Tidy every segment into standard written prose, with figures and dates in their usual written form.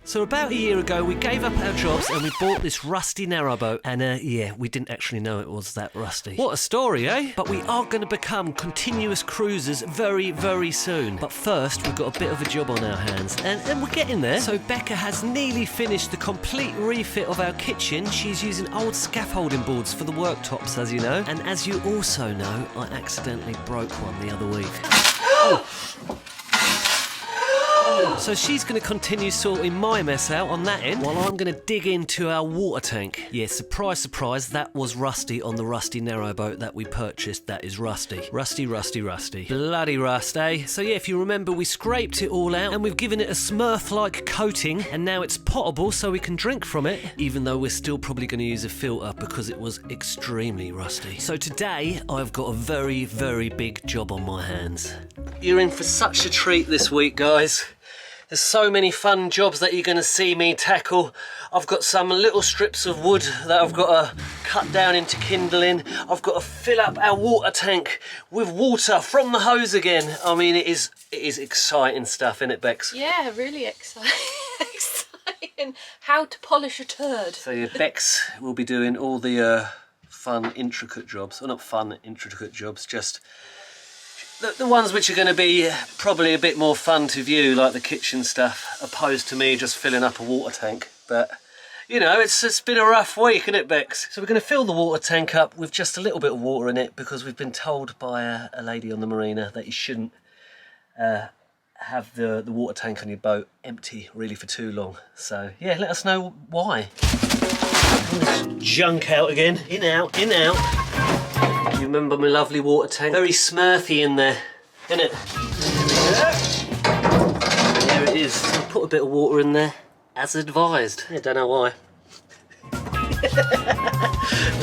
So about a year ago, we gave up our jobs and we bought this rusty narrowboat. And yeah, we didn't actually know it was that rusty. What a story, eh? But we are going to become continuous cruisers very, very soon. But first, we've got a bit of a job on our hands. And we're getting there. So Becca has nearly finished the complete refit of our kitchen. She's using old scaffolding boards for the worktops, as you know. And as you also know, I accidentally broke one the other week. So she's going to continue sorting my mess out on that end, while I'm going to dig into our water tank. Yeah, surprise, surprise, that was rusty on the rusty narrowboat that we purchased. That is rusty. Rusty, rusty, rusty. Bloody rust, eh? So yeah, if you remember, we scraped it all out and we've given it a Smurf-like coating, and now it's potable so we can drink from it, even though we're still probably going to use a filter because it was extremely rusty. So today, I've got a very, very big job on my hands. You're in for such a treat this week, guys. There's so many fun jobs that you're going to see me tackle. I've got some little strips of wood that I've got to cut down into kindling. I've got to fill up our water tank with water from the hose again. I mean, it is exciting stuff, isn't it, Bex? Yeah, really exciting. How to polish a turd. So yeah, Bex will be doing all the fun, intricate jobs. Well, not fun, intricate jobs, just the ones which are going to be probably a bit more fun to view, like the kitchen stuff, opposed to me just filling up a water tank. But, you know, it's been a rough week, isn't it, Bex? So we're going to fill the water tank up with just a little bit of water in it, because we've been told by a lady on the marina that you shouldn't have the water tank on your boat empty really for too long. So, yeah, let us know why. Junk out again. In, out, in, out. You remember my lovely water tank? Very Smurfy in there, isn't it? There it is. So put a bit of water in there, as advised. I don't know why.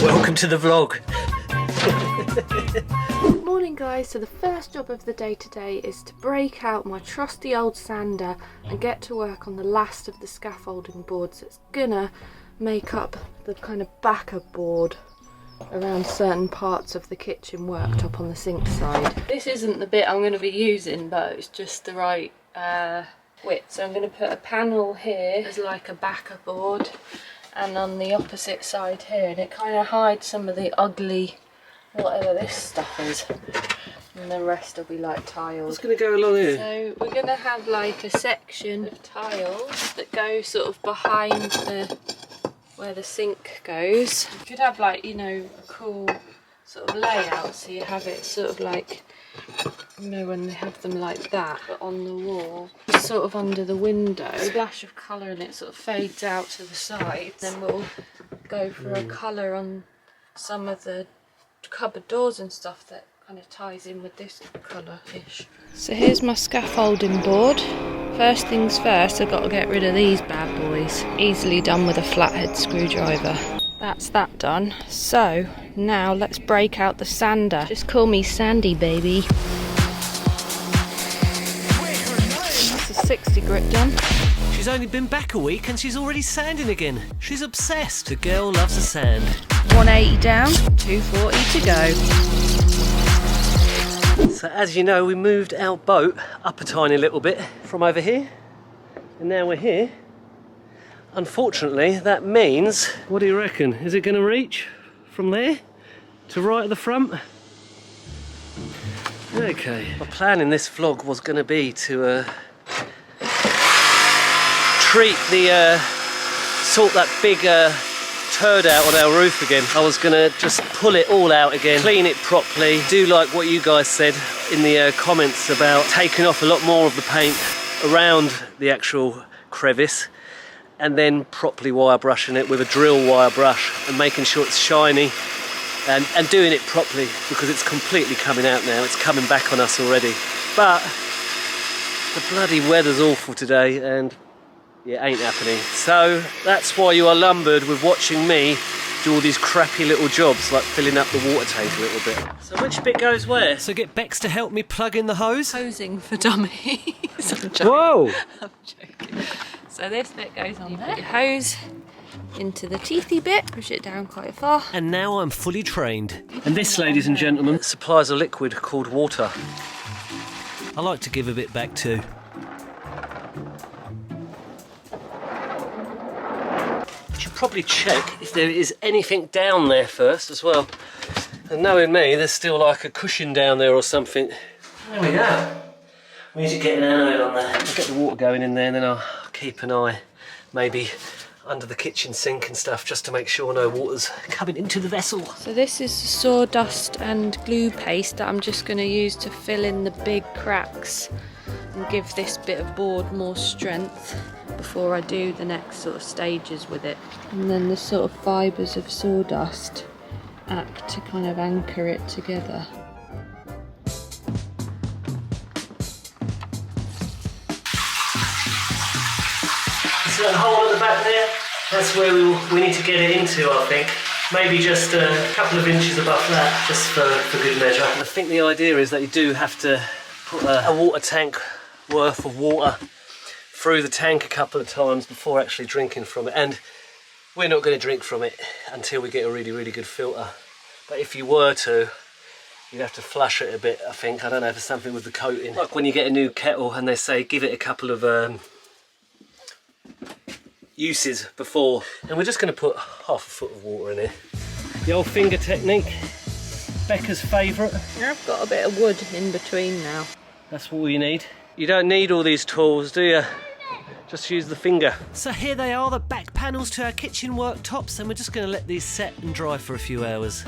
Welcome to the vlog. Morning guys, so the first job of the day today is to break out my trusty old sander and get to work on the last of the scaffolding boards that's gonna make up the kind of backer board around certain parts of the kitchen worktop on the sink side. This isn't the bit I'm going to be using, but it's just the right width. So I'm going to put a panel here as like a backer board, and on the opposite side here, and it kind of hides some of the ugly whatever this stuff is, and the rest will be like tiles. What's going to go along here? So we're going to have like a section of tiles that go sort of behind where the sink goes. You could have like, you know, a cool sort of layout, so you have it sort of like, you know, when they have them like that, but on the wall, sort of under the window. A splash of colour and it sort of fades out to the sides. Then we'll go for a colour on some of the cupboard doors and stuff that kind of ties in with this colour-ish. So here's my scaffolding board. First things first, I've got to get rid of these bad boys. Easily done with a flathead screwdriver. That's that done. So now let's break out the sander. Just call me Sandy, baby. That's a 60 grit done. She's only been back a week and she's already sanding again. She's obsessed. The girl loves the sand. 180 down, 240 to go. So as you know, we moved our boat up a tiny little bit from over here, and now we're here. Unfortunately, that means, what do you reckon? Is it going to reach from there to right at the front? Okay. My plan in this vlog was going to be to sort that big turd out on our roof again. I was gonna just pull it all out again, clean it properly, do like what you guys said in the comments about taking off a lot more of the paint around the actual crevice, and then properly wire brushing it with a drill wire brush and making sure it's shiny and doing it properly, because it's completely coming out now. It's coming back on us already. But the bloody weather's awful today and it ain't happening. So that's why you are lumbered with watching me do all these crappy little jobs, like filling up the water tank a little bit. So which bit goes where? So get Bex to help me plug in the hose? Hosing for dummies. I'm joking. Whoa! I'm joking. So this bit goes on there. Put your hose into the teethy bit, push it down quite far. And now I'm fully trained. And this, ladies and gentlemen, supplies a liquid called water. I like to give a bit back too. probably check if there is anything down there first as well. And knowing me, there's still like a cushion down there or something. There we go. We need to get an anode on there. I'll get the water going in there and then I'll keep an eye maybe under the kitchen sink and stuff just to make sure no water's coming into the vessel. So this is the sawdust and glue paste that I'm just going to use to fill in the big cracks and give this bit of board more strength before I do the next sort of stages with it. And then the sort of fibres of sawdust act to kind of anchor it together. See that hole at the back there? That's where we need to get it into, I think. Maybe just a couple of inches above that, just for good measure. And I think the idea is that you do have to put a water tank worth of water through the tank a couple of times before actually drinking from it. And we're not going to drink from it until we get a really, really good filter. But if you were to, you'd have to flush it a bit, I think. I don't know if it's something with the coating. Like when you get a new kettle and they say give it a couple of uses before, and we're just going to put half a foot of water in here. The old finger technique, Becca's favourite. I've got a bit of wood in between now. That's all you need. You don't need all these tools, do you? Just use the finger. So here they are, the back panels to our kitchen worktops, and we're just going to let these set and dry for a few hours.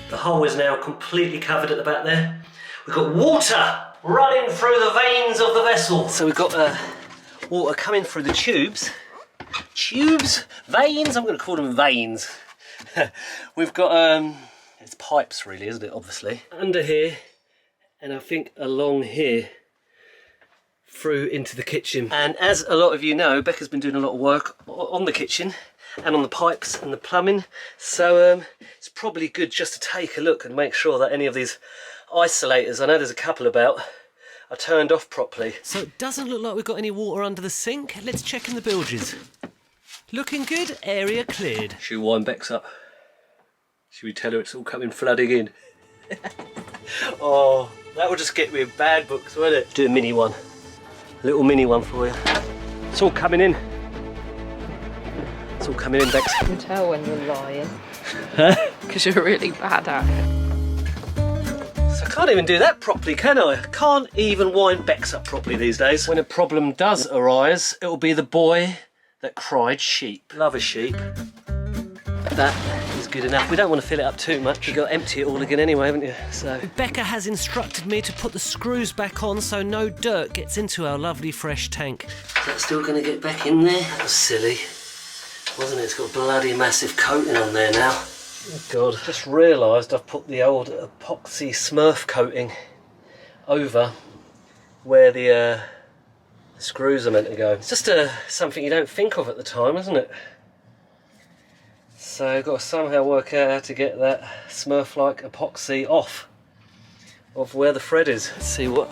The hole is now completely covered at the back there. We've got water running through the veins of the vessel. So we've got water coming through the tubes. Veins, I'm going to call them veins. We've got, it's pipes really, isn't it, obviously. Under here, and I think along here, through into the kitchen. And as a lot of you know, Becca's been doing a lot of work on the kitchen and on the pipes and the plumbing. So it's probably good just to take a look and make sure that any of these isolators, I know there's a couple about, are turned off properly. So it doesn't look like we've got any water under the sink. Let's check in the bilges. Looking good, area cleared. Should we wind Bex up? Should we tell her it's all coming flooding in? Oh, that would just get me in bad books, wouldn't it? Do a mini one. A little mini one for you. It's all coming in. It's all coming in, Bex. You can tell when you're lying. Because you're really bad at it. So I can't even do that properly, can I? I can't even wind Bex up properly these days. When a problem does arise, it'll be the boy that cried sheep. Love a sheep. That is good enough. We don't want to fill it up too much. You've got to empty it all again anyway, haven't you? So Becca has instructed me to put the screws back on so no dirt gets into our lovely fresh tank. Is that still going to get back in there? That was silly, wasn't it? It's got a bloody massive coating on there now. Oh God, just realised I've put the old epoxy Smurf coating over where the screws are meant to go. It's just something you don't think of at the time, isn't it? So I've got to somehow work out how to get that Smurf-like epoxy off of where the thread is. Let's see what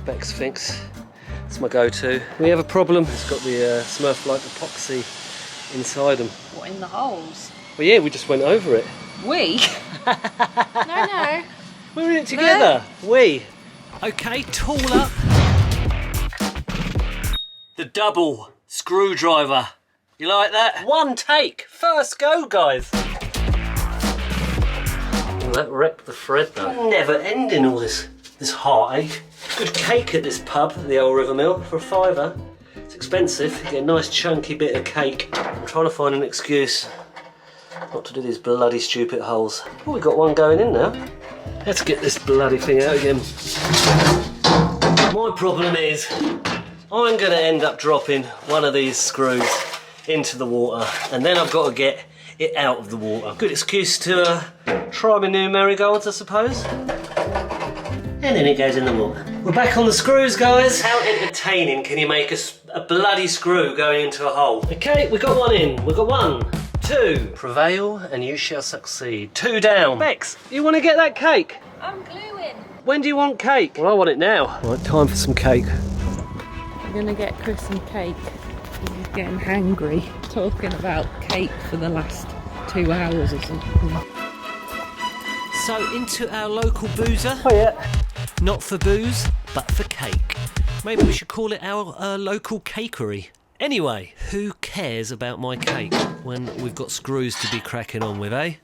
Bex thinks. It's my go-to. We have a problem. It's got the Smurf-like epoxy inside them. What, in the holes? Well, yeah, we just went over it. We? No. We're in it together. No. We. Okay, tool up. The double screwdriver. You like that? One take, first go, guys. Well, that wrecked the thread though. Never ending all this heartache. Good cake at this pub, the old River Mill, for $5. It's expensive. You get a nice chunky bit of cake. I'm trying to find an excuse not to do these bloody stupid holes. Oh, we've got one going in now. Let's get this bloody thing out again. My problem is I'm going to end up dropping one of these screws into the water, and then I've got to get it out of the water. Good excuse to try my new merry-go-rounds, I suppose. And then it goes in the water. We're back on the screws, guys. How entertaining can you make a bloody screw going into a hole? Okay, we got one in. We've got 1, 2. Prevail and you shall succeed. 2 down. Bex, you want to get that cake? I'm gluing. When do you want cake? Well, I want it now. Right, time for some cake. I'm going to get Chris some cake. He's getting hangry, talking about cake for the last 2 hours or something. So into our local boozer. Oh yeah. Not for booze, but for cake. Maybe we should call it our local cakery. Anyway, who cares about my cake when we've got screws to be cracking on with, eh?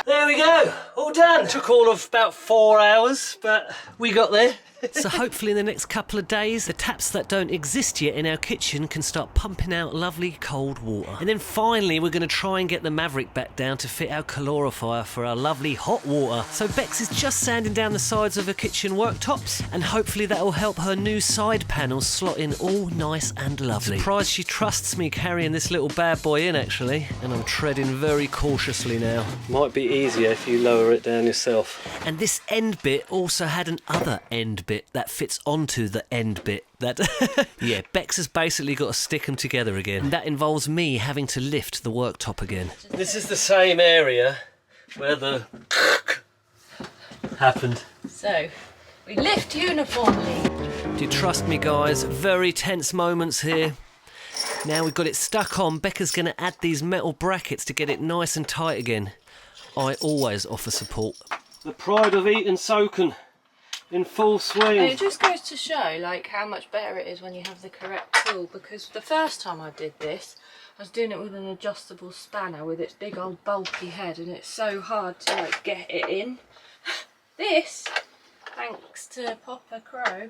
There we go, all done. Took all of about 4 hours, but we got there. So hopefully in the next couple of days, the taps that don't exist yet in our kitchen can start pumping out lovely cold water. And then finally, we're going to try and get the Maverick back down to fit our calorifier for our lovely hot water. So Bex is just sanding down the sides of her kitchen worktops, and hopefully that will help her new side panels slot in all nice and lovely. Surprised she trusts me carrying this little bad boy in, actually, and I'm treading very cautiously now. Might be easier if you lower it down yourself. And this end bit also had an other end bit that fits onto the end bit. That yeah, Bex has basically got to stick them together again. And that involves me having to lift the worktop again. This is the same area where the happened. So, we lift uniformly. Do you trust me, guys? Very tense moments here. Now we've got it stuck on, Becca's going to add these metal brackets to get it nice and tight again. I always offer support. The pride of Eton Soken in full swing. And it just goes to show like how much better it is when you have the correct tool, because the first time I did this, I was doing it with an adjustable spanner with its big old bulky head, and it's so hard to like get it in. This, thanks to Popper Crow,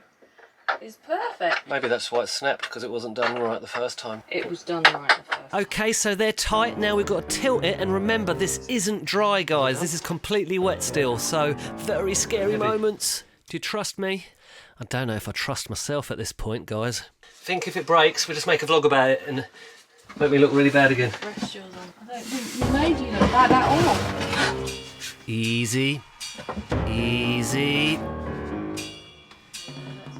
is perfect. Maybe that's why it snapped, because it wasn't done right the first time. It was done right the first time. Okay, so they're tight. Now we've got to tilt it, and remember, this isn't dry, guys. This is completely wet still, so very scary moments. Do you trust me? I don't know if I trust myself at this point, guys. Think if it breaks, we'll just make a vlog about it and make me look really bad again. Rest yours on. I don't think you made you look bad at all. Easy. Easy.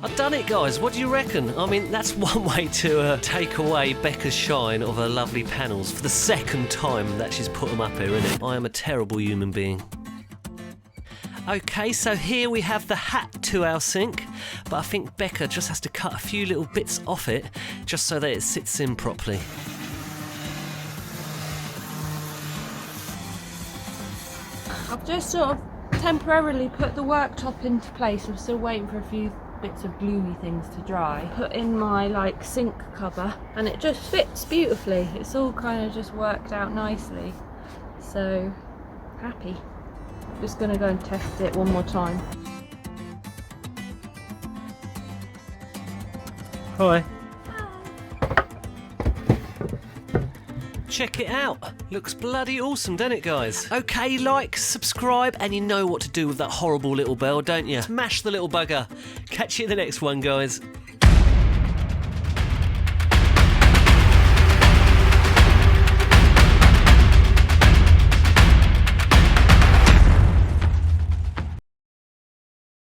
I've done it, guys. What do you reckon? I mean, that's one way to take away Becca's shine of her lovely panels for the second time that she's put them up here, isn't it? I am a terrible human being. Okay, so here we have the hat to our sink, but I think Becca just has to cut a few little bits off it just so that it sits in properly. I've just sort of temporarily put the worktop into place. I'm still waiting for a few bits of gluey things to dry. Put in my like sink cover, and it just fits beautifully. It's all kind of just worked out nicely. So happy. Just gonna go and test it one more time. Hi. Check it out. Looks bloody awesome, doesn't it, guys? Okay, like, subscribe, and you know what to do with that horrible little bell, don't you? Smash the little bugger. Catch you in the next one, guys.